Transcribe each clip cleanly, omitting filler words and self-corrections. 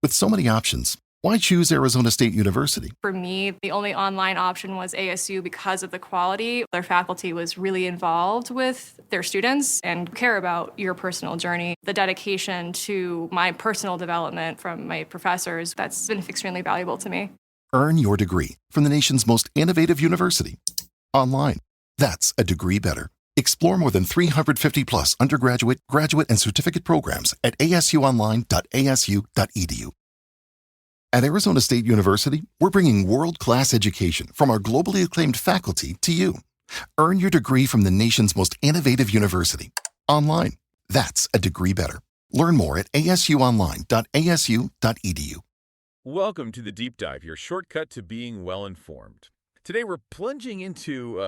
With so many options, why choose Arizona State University? For me, the only online option was ASU because of the quality. Their faculty was really involved with their students and care about your personal journey. The dedication to my personal development from my professors, that's been extremely valuable to me. Earn your degree from the nation's most innovative university. Online. That's a degree better. Explore more than 350 plus undergraduate, graduate, and certificate programs at asuonline.asu.edu. At Arizona State University, we're bringing world-class education from our globally acclaimed faculty to you. Earn your degree from the nation's most innovative university. Online. That's a degree better. Learn more at asuonline.asu.edu. Welcome to The Deep Dive, your shortcut to being well-informed. Today we're plunging into,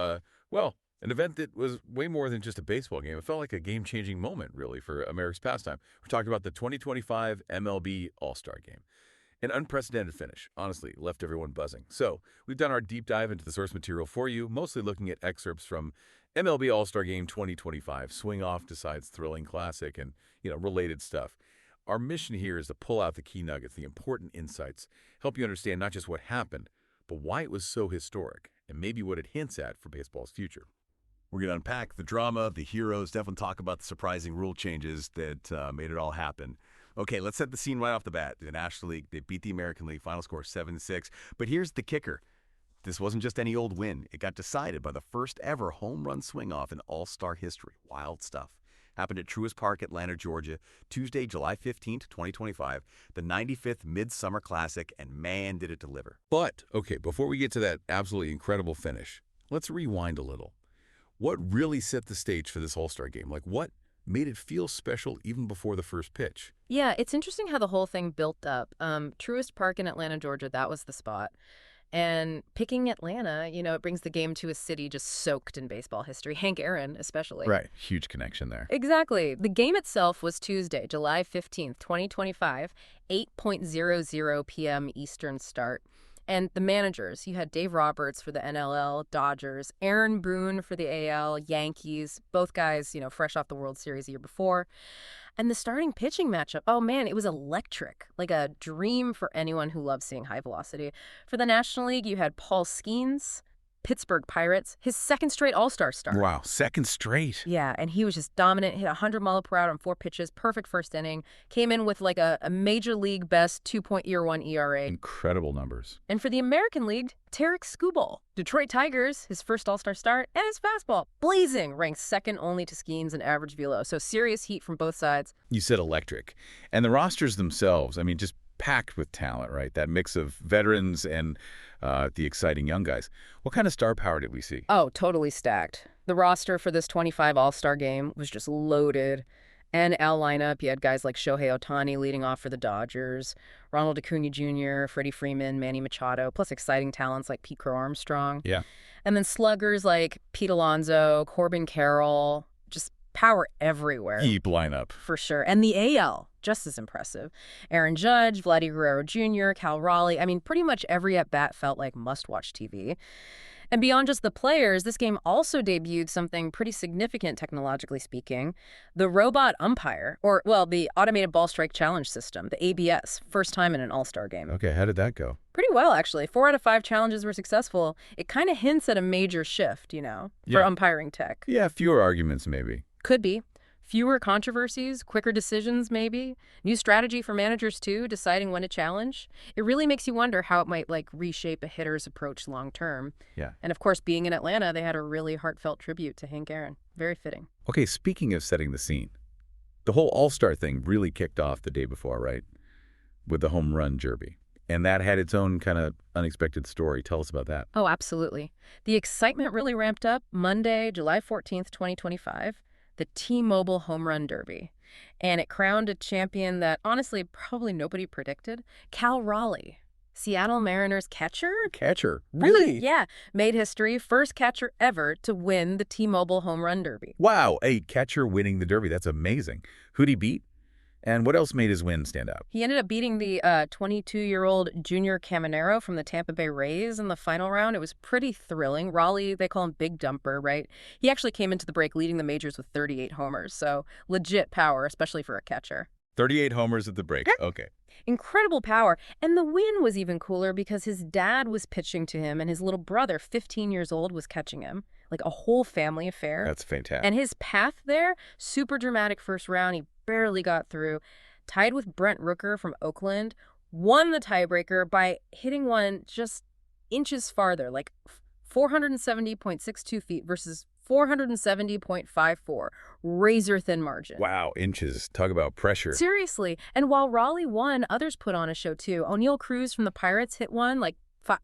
an event that was way more than just a baseball game. It felt like a game-changing moment, really, for America's pastime. We're talking about the 2025 MLB All-Star Game. An unprecedented finish, honestly, left everyone buzzing. So we've done our deep dive into the source material for you, mostly looking at excerpts from MLB All-Star Game 2025, Swing Off decides thrilling classic and, related stuff. Our mission here is to pull out the key nuggets, the important insights, help you understand not just what happened, but why it was so historic, and maybe what it hints at for baseball's future. We're going to unpack the drama, the heroes, definitely talk about the surprising rule changes that made it all happen. Okay, let's set the scene right off the bat. The National League, they beat the American League, final score 7-6. But here's the kicker. This wasn't just any old win. It got decided by the first ever home run swing-off in All-Star history. Wild stuff. Happened at Truist Park, Atlanta, Georgia, Tuesday, July 15th, 2025, the 95th Midsummer Classic, and man, did it deliver. But, okay, before we get to that absolutely incredible finish, let's rewind a little. What really set the stage for this All-Star Game? Like, what made it feel special even before the first pitch? Yeah, it's interesting how the whole thing built up. Truist Park in Atlanta, Georgia, that was the spot. And picking Atlanta, it brings the game to a city just soaked in baseball history. Hank Aaron, especially. Right. Huge connection there. Exactly. The game itself was Tuesday, July 15th, 2025, 8:00 p.m. Eastern start. And the managers, you had Dave Roberts for the NLL, Dodgers, Aaron Boone for the AL, Yankees, both guys, fresh off the World Series the year before. And the starting pitching matchup, oh man, it was electric, like a dream for anyone who loves seeing high velocity. For the National League, you had Paul Skeens, Pittsburgh Pirates, his second straight All-Star start. Wow, second straight. Yeah, and he was just dominant, hit 100 mile per hour on 4 pitches, perfect first inning, came in with like a major league best 2.1 ERA. Incredible numbers. And for the American League, Tarek Skubal, Detroit Tigers, his first All-Star start, and his fastball, blazing, ranked second only to Skeens in average velo. So serious heat from both sides. You said electric. And the rosters themselves, just packed with talent, right? That mix of veterans and the exciting young guys. What kind of star power did we see? Oh, totally stacked. The roster for this 25 All-Star game was just loaded. NL lineup, you had guys like Shohei Ohtani leading off for the Dodgers, Ronald Acuna Jr., Freddie Freeman, Manny Machado, plus exciting talents like Pete Crow Armstrong. Yeah. And then sluggers like Pete Alonso, Corbin Carroll, just power everywhere. Deep lineup. For sure. And the AL, just as impressive. Aaron Judge, Vladdy Guerrero Jr., Cal Raleigh. Pretty much every at-bat felt like must-watch TV. And beyond just the players, this game also debuted something pretty significant technologically speaking. The robot umpire, or, the automated ball strike challenge system, the ABS, first time in an All-Star game. Okay, how did that go? Pretty well, actually. 4 out of 5 challenges were successful. It kind of hints at a major shift, for umpiring tech. Yeah, fewer arguments maybe. Could be. Fewer controversies, quicker decisions maybe. New strategy for managers too, deciding when to challenge. It really makes you wonder how it might reshape a hitter's approach long term. Yeah. And of course, being in Atlanta, they had a really heartfelt tribute to Hank Aaron. Very fitting. Okay, speaking of setting the scene, the whole All-Star thing really kicked off the day before, right? With the home run derby. And that had its own kind of unexpected story. Tell us about that. Oh, absolutely. The excitement really ramped up Monday, July 14th, 2025. The T-Mobile Home Run Derby. And it crowned a champion that, honestly, probably nobody predicted. Cal Raleigh, Seattle Mariners catcher? Catcher? Really? Yeah. Made history. First catcher ever to win the T-Mobile Home Run Derby. Wow, a catcher winning the Derby. That's amazing. Who'd he beat? And what else made his win stand out? He ended up beating the 22-year-old Junior Caminero from the Tampa Bay Rays in the final round. It was pretty thrilling. Raleigh, they call him Big Dumper, right? He actually came into the break leading the majors with 38 homers, so legit power, especially for a catcher. 38 homers at the break. Okay. Incredible power. And the win was even cooler because his dad was pitching to him and his little brother, 15 years old, was catching him. Like a whole family affair. That's fantastic. And his path there, super dramatic first round. He barely got through. Tied with Brent Rooker from Oakland. Won the tiebreaker by hitting one just inches farther, like 470.62 feet versus 470.54. Razor thin margin. Wow, inches. Talk about pressure. Seriously. And while Raleigh won, others put on a show too. O'Neill Cruz from the Pirates hit one, like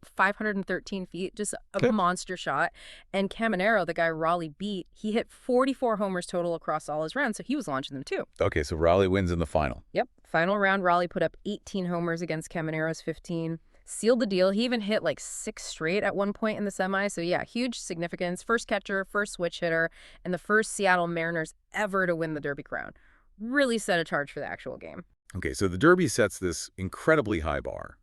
513 feet, just a monster shot. And Caminero, the guy Raleigh beat, he hit 44 homers total across all his rounds, so he was launching them too. Okay, so Raleigh wins in the final. Yep. Final round, Raleigh put up 18 homers against Caminero's 15. Sealed the deal. He even hit like 6 straight at one point in the semi. So yeah, huge significance. First catcher, first switch hitter, and the first Seattle Mariners ever to win the Derby crown. Really set a charge for the actual game. Okay, so the Derby sets this incredibly high bar.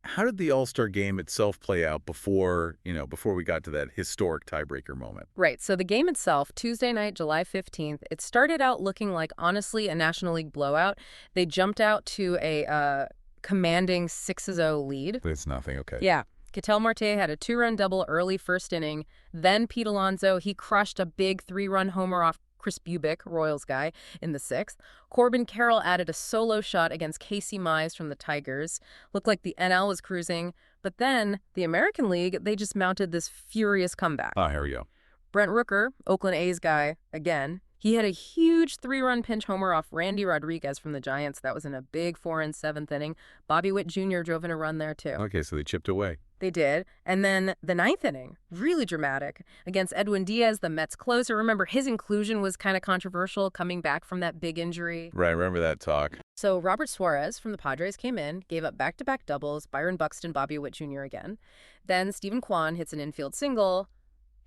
How did the All-Star game itself play out before we got to that historic tiebreaker moment? Right. So the game itself, Tuesday night, July 15th, it started out looking like, honestly, a National League blowout. They jumped out to a commanding 6-0 lead. It's nothing, okay. Yeah. Ketel Marte had a 2-run double early first inning. Then Pete Alonso, he crushed a big 3-run homer off Chris Bubic, Royals guy, in the 6th. Corbin Carroll added a solo shot against Casey Mize from the Tigers. Looked like the NL was cruising. But then the American League, they just mounted this furious comeback. Here we go. Brent Rooker, Oakland A's guy, again, he had a huge 3-run pinch homer off Randy Rodriguez from the Giants. That was in a big 4 and 7th inning. Bobby Witt Jr. drove in a run there, too. Okay, so they chipped away. They did. And then the 9th inning, really dramatic, against Edwin Diaz, the Mets closer. Remember, his inclusion was kind of controversial coming back from that big injury. Right, remember that talk. So Robert Suarez from the Padres came in, gave up back-to-back doubles, Byron Buxton, Bobby Witt Jr. again. Then Stephen Kwan hits an infield single,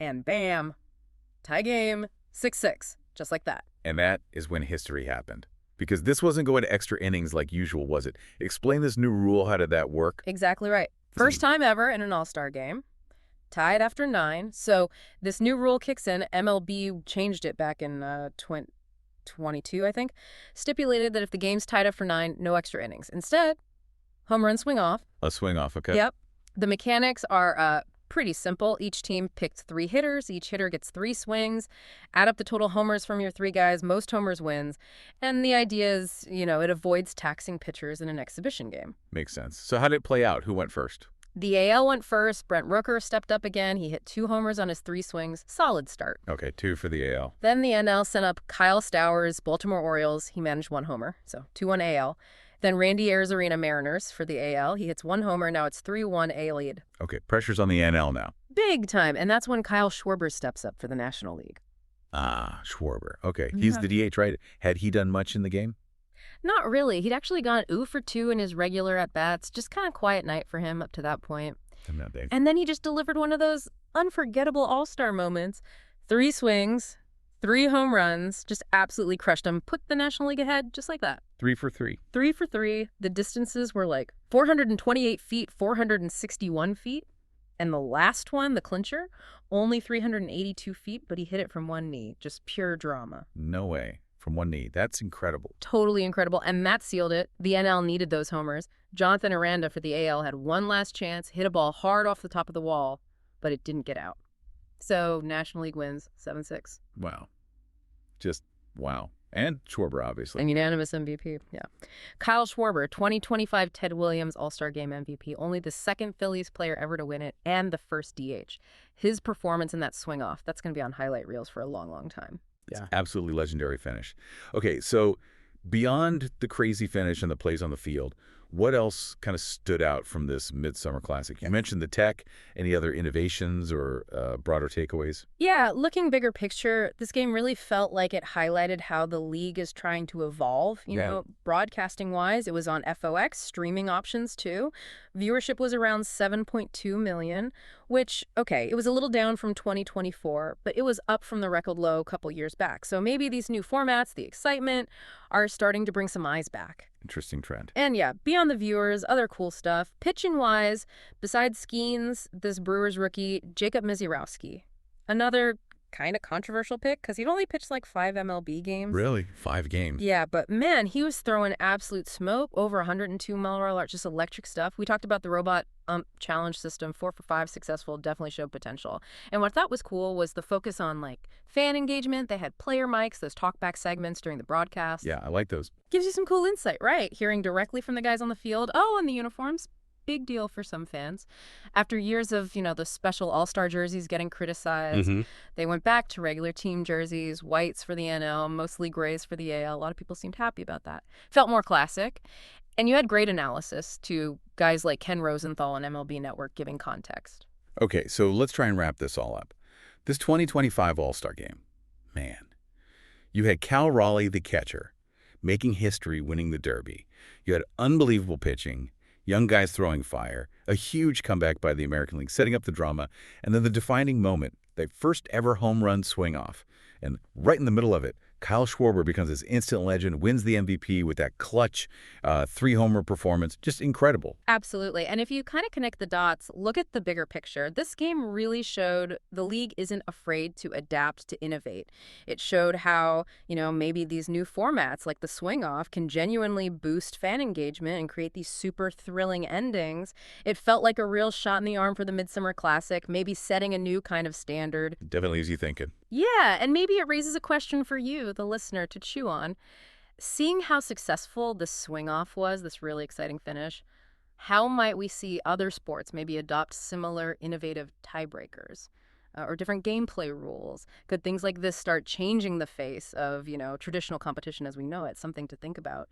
and bam, tie game, 6-6, just like that. And that is when history happened. Because this wasn't going to extra innings like usual, was it? Explain this new rule. How did that work? Exactly right. First time ever in an All-Star game. Tied after 9. So this new rule kicks in. MLB changed it back in 2022, I think. Stipulated that if the game's tied after 9, no extra innings. Instead, home run swing off. A swing off, okay. Yep. The mechanics are pretty simple. Each team picked 3 hitters. Each hitter gets 3 swings. Add up the total homers from your 3 guys. Most homers wins. And the idea is, it avoids taxing pitchers in an exhibition game. Makes sense. So how did it play out? Who went first? The AL went first. Brent Rooker stepped up again. He hit 2 homers on his 3 swings. Solid start. Okay, 2 for the AL. Then the NL sent up Kyle Stowers, Baltimore Orioles. He managed 1 homer, so 2-1 AL. Then Randy Arozarena Mariners for the AL. He hits 1 homer. Now it's 3-1 A lead. Okay, pressure's on the NL now. Big time. And that's when Kyle Schwarber steps up for the National League. Schwarber. Okay, Yeah. he's the DH, right? Had he done much in the game? Not really. He'd actually gone 0 for 2 in his regular at-bats. Just kind of quiet night for him up to that point. And then he just delivered one of those unforgettable All-Star moments. 3 swings, 3 home runs, just absolutely crushed him. Put the National League ahead just like that. 3 for 3. 3 for 3. The distances were like 428 feet, 461 feet. And the last one, the clincher, only 382 feet, but he hit it from one knee. Just pure drama. No way. From one knee. That's incredible. Totally incredible. And that sealed it. The NL needed those homers. Jonathan Aranda for the AL had one last chance, hit a ball hard off the top of the wall, but it didn't get out. So National League wins 7-6. Wow. Just wow. And Schwarber, obviously. An unanimous MVP, yeah. Kyle Schwarber, 2025 Ted Williams All-Star Game MVP, only the 2nd Phillies player ever to win it and the first DH. His performance in that swing-off, that's going to be on highlight reels for a long, long time. It's absolutely legendary finish. Okay, so beyond the crazy finish and the plays on the field, what else kind of stood out from this Midsummer Classic? You mentioned the tech. Any other innovations or broader takeaways? Yeah, looking bigger picture, this game really felt like it highlighted how the league is trying to evolve. You know, broadcasting-wise, it was on FOX, streaming options too. Viewership was around 7.2 million, which, okay, it was a little down from 2024, but it was up from the record low a couple years back. So maybe these new formats, the excitement, are starting to bring some eyes back. Interesting trend. And yeah, beyond the viewers, other cool stuff. Pitching-wise, besides Skeens, this Brewers rookie, Jacob Misiorowski. Another kind of controversial pick because he'd only pitched like 5 MLB games. Really? 5 games. Yeah, but man, he was throwing absolute smoke, over 102-mile-per-hour, just electric stuff. We talked about the robot challenge system, 4 for 5, successful, definitely showed potential. And what I thought was cool was the focus on like fan engagement. They had player mics, those talkback segments during the broadcast. Yeah, I like those. Gives you some cool insight, right? Hearing directly from the guys on the field. Oh, and the uniforms. Big deal for some fans. After years of, the special all-star jerseys getting criticized, they went back to regular team jerseys, whites for the NL, mostly grays for the AL. A lot of people seemed happy about that. Felt more classic. And you had great analysis to guys like Ken Rosenthal on MLB Network giving context. Okay, so let's try and wrap this all up. This 2025 All-Star Game, man. You had Cal Raleigh, the catcher, making history winning the Derby. You had unbelievable pitching, young guys throwing fire, a huge comeback by the American League, setting up the drama, and then the defining moment, the first ever home run swing-off. And right in the middle of it, Kyle Schwarber becomes this instant legend, wins the MVP with that clutch 3-homer performance. Just incredible. Absolutely. And if you kind of connect the dots, look at the bigger picture. This game really showed the league isn't afraid to adapt, to innovate. It showed how, maybe these new formats like the swing off can genuinely boost fan engagement and create these super thrilling endings. It felt like a real shot in the arm for the Midsummer Classic, maybe setting a new kind of standard. Definitely easy thinking. Yeah, and maybe it raises a question for you, the listener, to chew on. Seeing how successful this swing-off was, this really exciting finish, how might we see other sports maybe adopt similar innovative tiebreakers or different gameplay rules? Could things like this start changing the face of, traditional competition as we know it? Something to think about.